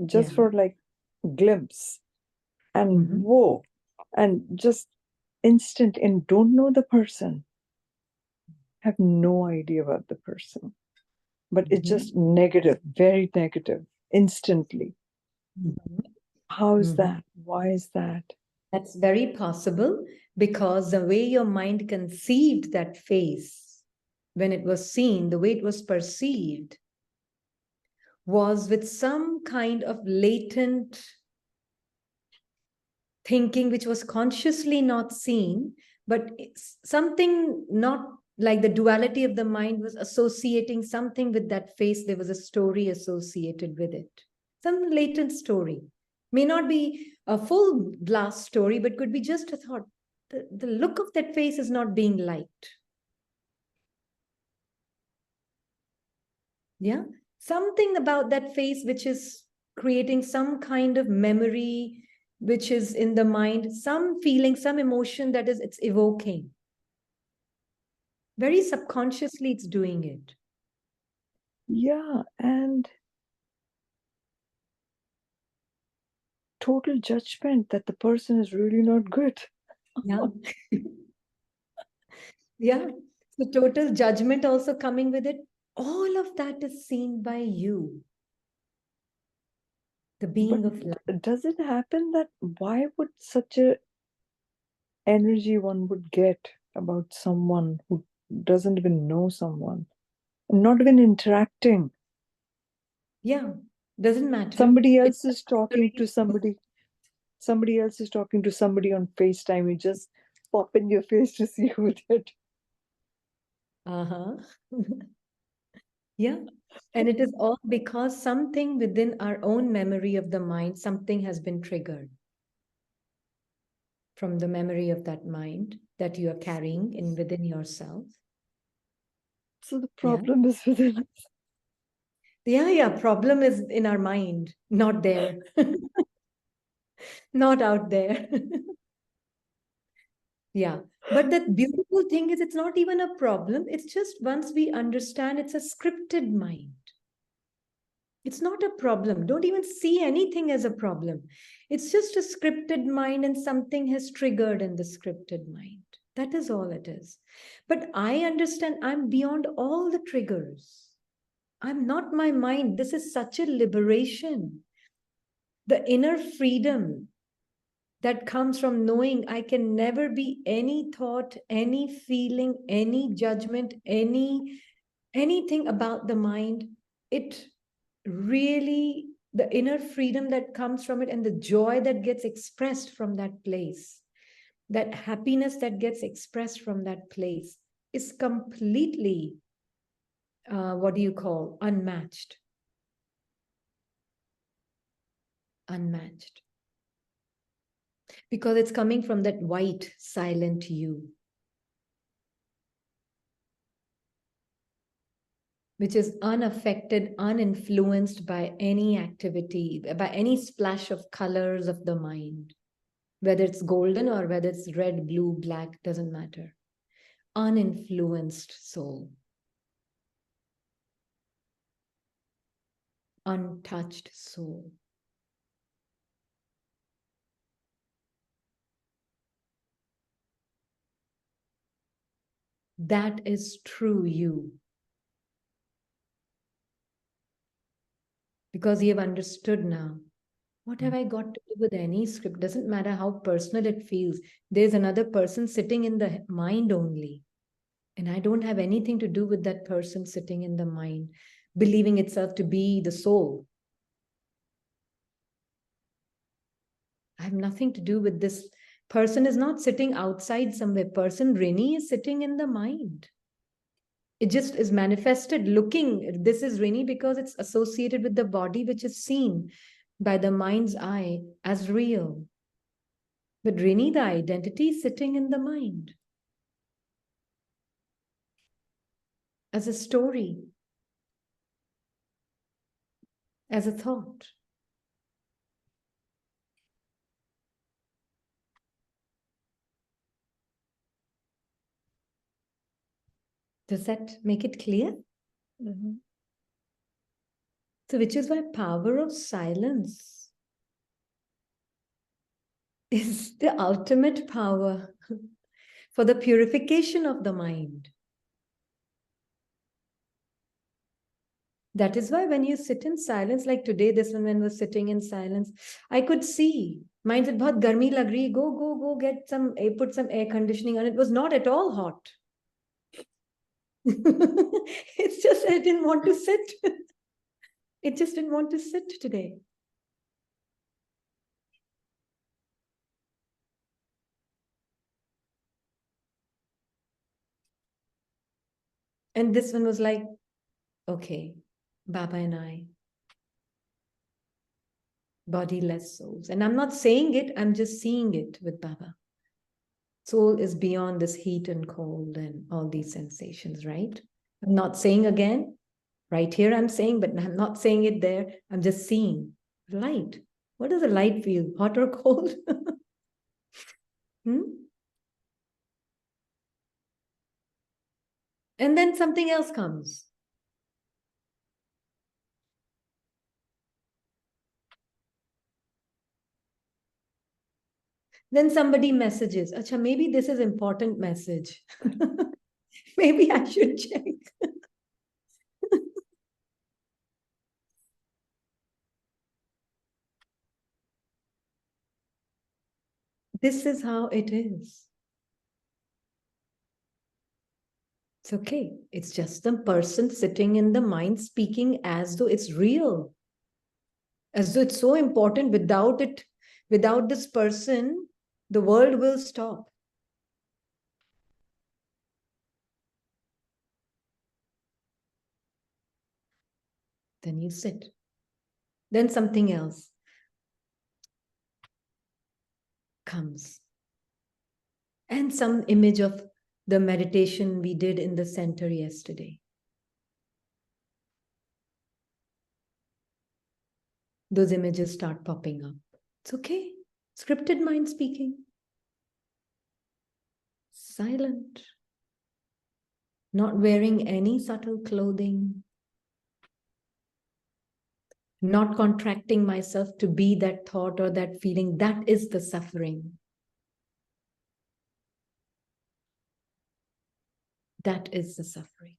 just Yeah. for like glimpse, and Mhm. whoa, and just instant, and don't know the person, have no idea about the person, but it's just negative, very negative, instantly. Mhm. How is Mhm. that? Why is that? That's very possible because the way your mind conceived that face when it was seen, the way it was perceived, was with some kind of latent thinking which was consciously not seen, but it's something not like the duality of the mind was associating something with that face. There was a story associated with it, some latent story. May not be a full blast story, but could be just a thought. The look of that face is not being liked. Yeah. Something about that face which is creating some kind of memory which is in the mind, some feeling, some emotion that is it's evoking. Very subconsciously it's doing it. Yeah, and total judgment that the person is really not good. Yeah. Yeah. So total judgment also coming with it. All of that is seen by you, the being But of light. does it happen that why would such a energy one would get about someone who doesn't even know someone, not even interacting? Yeah. Doesn't matter. Somebody It's else is talking to somebody else is talking to somebody on FaceTime. You just pop in your face to see who that. uh-huh. Yeah. And it is all because something within our own memory of the mind, something has been triggered from the memory of that mind that you are carrying in within yourself. So the Yeah. problem is within us. Yeah. Problem is in our mind, not there, not out there. Yeah. But the beautiful thing is, it's not even a problem. It's just once we understand it's a scripted mind. It's not a problem. Don't even see anything as a problem. It's just a scripted mind, and something has triggered in the scripted mind. That is all it is. But I understand I'm beyond all the triggers. I'm not my mind. This is such a liberation. The inner freedom that comes from knowing I can never be any thought, any feeling, any judgment, anything about the mind. It really, the inner freedom that comes from it and the joy that gets expressed from that place, that happiness that gets expressed from that place is completely, what do you call, unmatched. Unmatched. Because it's coming from that white, silent you, which is unaffected, uninfluenced by any activity, by any splash of colors of the mind, whether it's golden or whether it's red, blue, black, doesn't matter. Uninfluenced soul, untouched soul. That is true you. Because you have understood now What have I got to do with any script? Doesn't matter how personal it feels. There's another person sitting in the mind only. And I don't have anything to do with that person sitting in the mind, believing itself to be the soul. I have nothing to do with this. Person is not sitting outside somewhere. Person Rini is sitting in the mind. It just is manifested looking. This is Rini because it's associated with the body, which is seen by the mind's eye as real. But Rini, the identity, is sitting in the mind as a story, as a thought. Does that make it clear? Mm-hmm. So, which is why power of silence is the ultimate power for the purification of the mind. That is why when you sit in silence, like today, this one when was sitting in silence, I could see. Mind said, "Bahut garmi lag rahi, go, get some, put some air conditioning on." It was not at all hot. It's just I didn't want to sit. It just didn't want to sit today. And this one was like, okay, Baba and I, body less souls. And I'm not saying it, I'm just seeing it with Baba. Soul is beyond this heat and cold and all these sensations, right? I'm not saying again, right here I'm saying, but I'm not saying it there. I'm just seeing light. What does the light feel? Hot or cold? And then something else comes. Then somebody messages, Acha, maybe this is important message. Maybe I should check. This is how it is. It's okay. It's just the person sitting in the mind speaking as though it's real. As though it's so important. Without it, without this person, the world will stop. Then you sit. Then something else comes. And some image of the meditation we did in the center yesterday. Those images start popping up. It's okay. Scripted mind speaking. Silent. Not wearing any subtle clothing. Not contracting myself to be that thought or that feeling. That is the suffering. That is the suffering.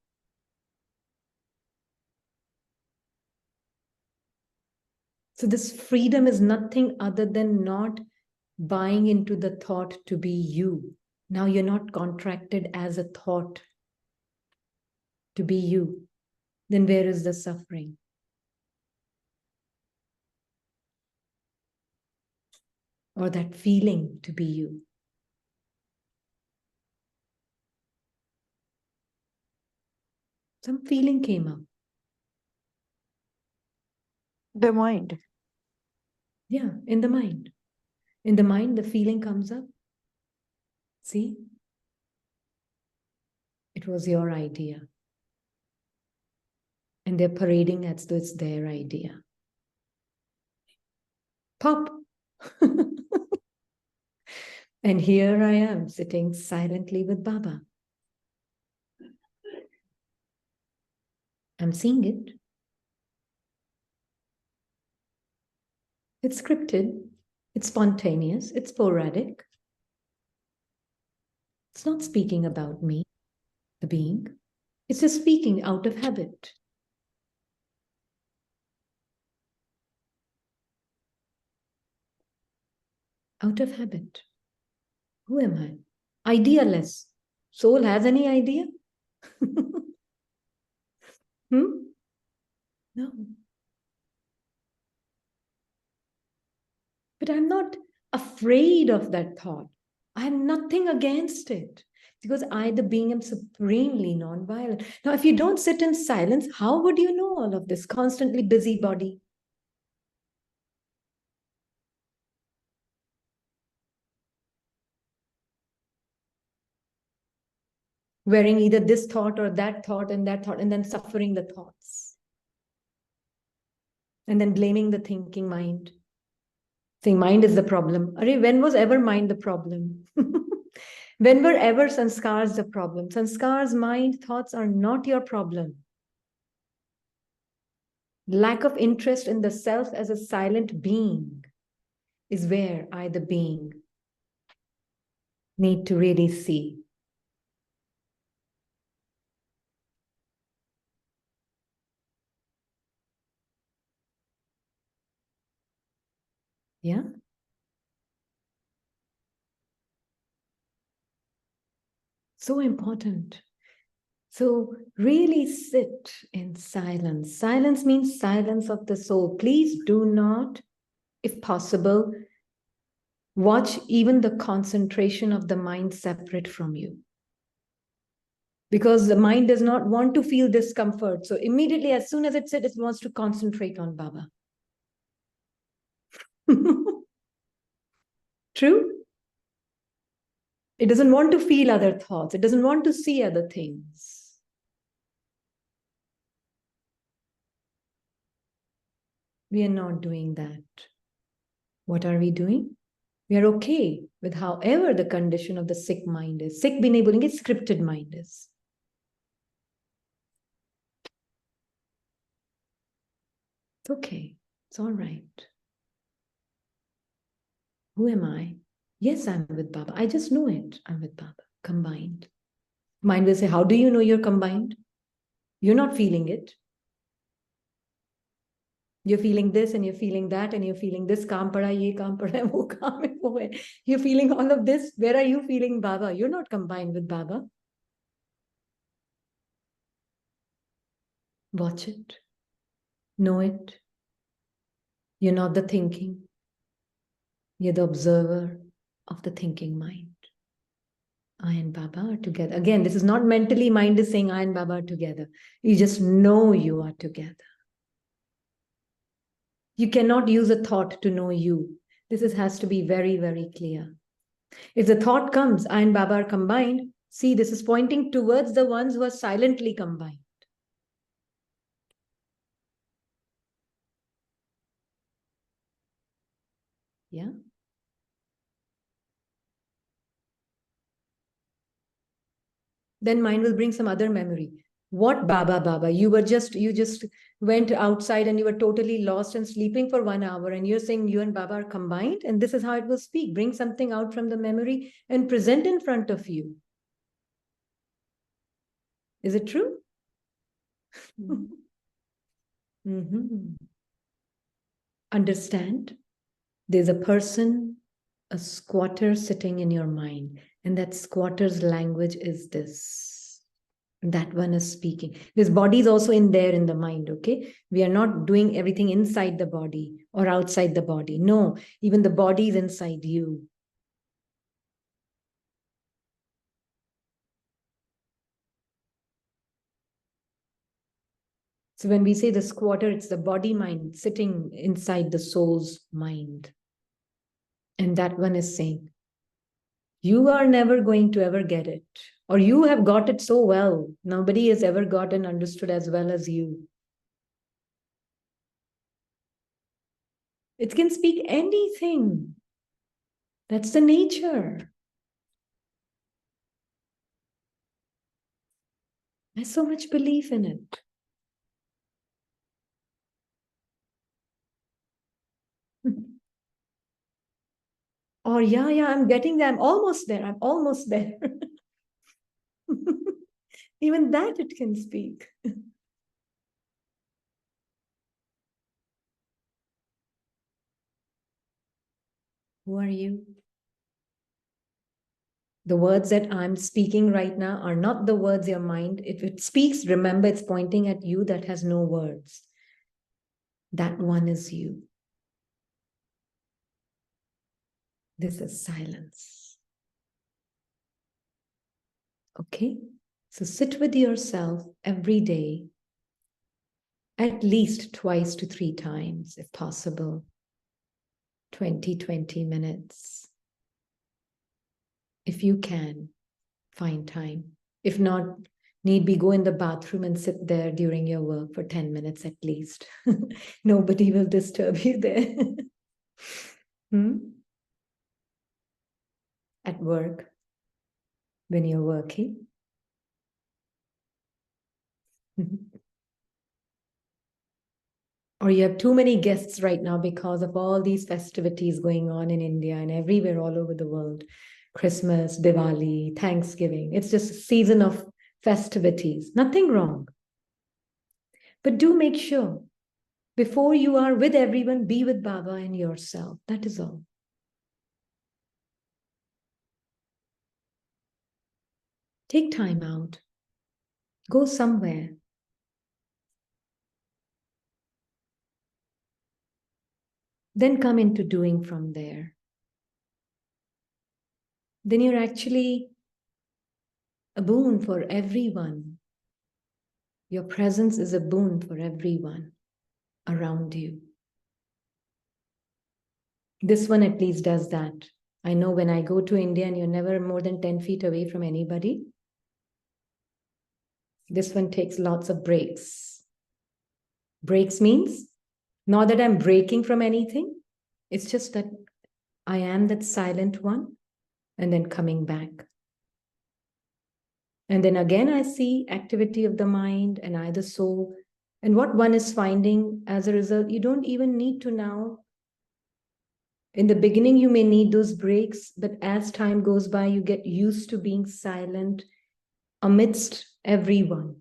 So this freedom is nothing other than not buying into the thought to be you. Now you're not contracted as a thought to be you. Then where is the suffering? Or that feeling to be you? Some feeling came up. The mind. Yeah, in the mind. In the mind, the feeling comes up. See? It was your idea. And they're parading as though it's their idea. Pop! And here I am sitting silently with Baba. I'm seeing it. It's scripted. It's spontaneous. It's sporadic. It's not speaking about me, the being. It's just speaking out of habit. out of habit. Who am I? Idealess. Soul has any idea? No. But I'm not afraid of that thought. I have nothing against it because I, the being, am supremely non-violent. Now, if you don't sit in silence, how would you know all of this? Constantly busy body. Wearing either this thought or that thought, and then suffering the thoughts. And then blaming the thinking mind. Saying mind is the problem. When was ever mind the problem? When were ever sanskars the problem? Sanskars, mind, thoughts are not your problem. Lack of interest in the self as a silent being is where I, the being, need to really see. Yeah? So important. So really sit in silence. Silence means silence of the soul. Please do not, if possible, watch even the concentration of the mind separate from you. Because the mind does not want to feel discomfort. So immediately, as soon as it sits, it wants to concentrate on Baba. True? It doesn't want to feel other thoughts. It doesn't want to see other things. We are not doing that. What are we doing? We are okay with however the condition of the sick mind is. Sick bine bolenge, scripted mind is. It's okay. It's all right. Who am I? Yes, I'm with Baba. I just know it. I'm with Baba. Combined. Mind will say, how do you know you're combined? You're not feeling it. You're feeling this and you're feeling that and you're feeling this. Kaam pada, ye kaam pada, wo kaam hai, wo hai. You're feeling all of this. Where are you feeling Baba? You're not combined with Baba. Watch it. Know it. You're not the thinking. You're the observer of the thinking mind. I and Baba are together. Again, this is not mentally mind is saying I and Baba are together. You just know you are together. You cannot use a thought to know you. Has to be very, very clear. If the thought comes, I and Baba are combined, see, this is pointing towards the ones who are silently combined. Yeah? Then mind will bring some other memory. What Baba? You just went outside and you were totally lost and sleeping for 1 hour and you're saying you and Baba are combined and this is how it will speak. Bring something out from the memory and present in front of you. Is it true? Understand? There's a person, a squatter sitting in your mind, and that squatter's language is this. That one is speaking. This body is also in there in the mind, okay? We are not doing everything inside the body or outside the body. No, even the body is inside you. So when we say the squatter, it's the body mind sitting inside the soul's mind. And that one is saying, you are never going to ever get it. Or you have got it so well. Nobody has ever got and understood as well as you. It can speak anything. That's the nature. There's so much belief in it. Or yeah, I'm getting there. I'm almost there. Even that it can speak. Who are you? The words that I'm speaking right now are not the words your mind. If it speaks, remember it's pointing at you that has no words. That one is you. This is silence. Okay? So sit with yourself every day, at least twice to 3 times, if possible. 20 minutes. If you can, find time. If not, need be go in the bathroom and sit there during your work for 10 minutes at least. Nobody will disturb you there. At work, when you're working. Or you have too many guests right now because of all these festivities going on in India and everywhere all over the world. Christmas, Diwali, Thanksgiving. It's just a season of festivities. Nothing wrong. But do make sure, before you are with everyone, be with Baba and yourself. That is all. Take time out. Go somewhere. Then come into doing from there. Then you're actually a boon for everyone. Your presence is a boon for everyone around you. This one at least does that. I know when I go to India and you're never more than 10 feet away from anybody, this one takes lots of breaks. Breaks means not that I'm breaking from anything. It's just that I am that silent one and then coming back. And then again, I see activity of the mind and I the soul. And what one is finding as a result, you don't even need to now. In the beginning, you may need those breaks, but as time goes by, you get used to being silent amidst everyone.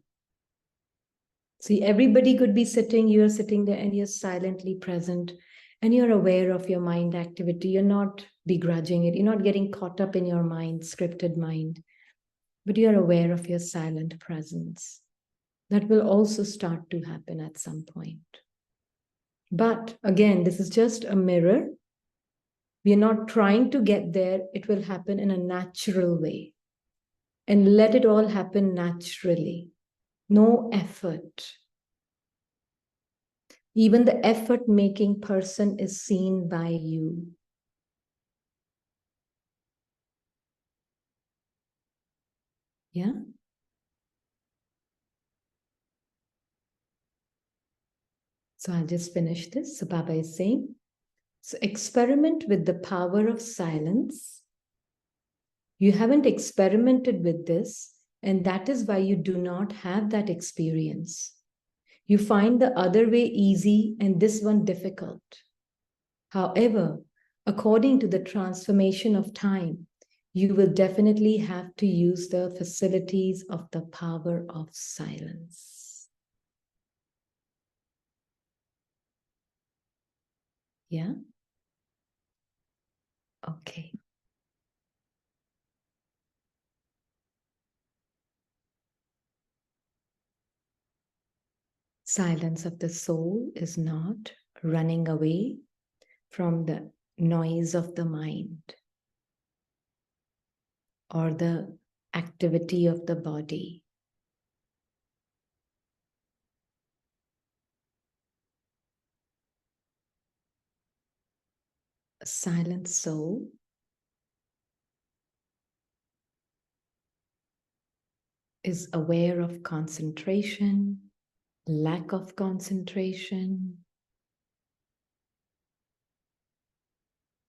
See, everybody could be sitting, you're sitting there and you're silently present and you're aware of your mind activity. You're not begrudging it. You're not getting caught up in your mind, scripted mind, but you're aware of your silent presence. That will also start to happen at some point. But again, this is just a mirror. We are not trying to get there. It will happen in a natural way. And let it all happen naturally. No effort. Even the effort-making person is seen by you. Yeah? So I'll just finish this. So Baba is saying, so experiment with the power of silence. You haven't experimented with this, and that is why you do not have that experience. You find the other way easy and this one difficult. However, according to the transformation of time, you will definitely have to use the facilities of the power of silence. Yeah? Okay. Silence of the soul is not running away from the noise of the mind or the activity of the body. A silent soul is aware of concentration, lack of concentration,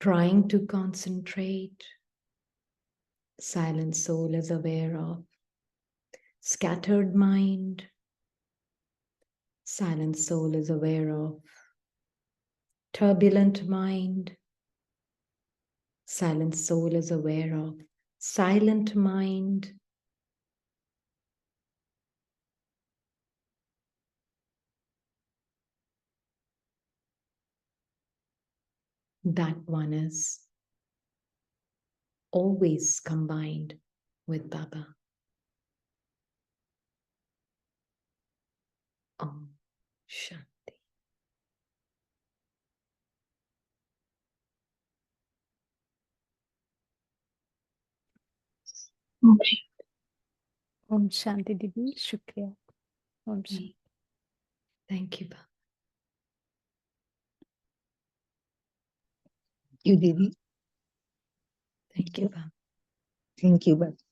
trying to concentrate. Silent soul is aware of scattered mind. Silent soul is aware of turbulent mind. Silent soul is aware of silent mind. That one is always combined with Baba. Om Shanti. Okay. Om Shanti Devi, Shukriya. Om Shanti. Thank you, Baba. You, Didi. Thank you, Baba. Thank you, Baba.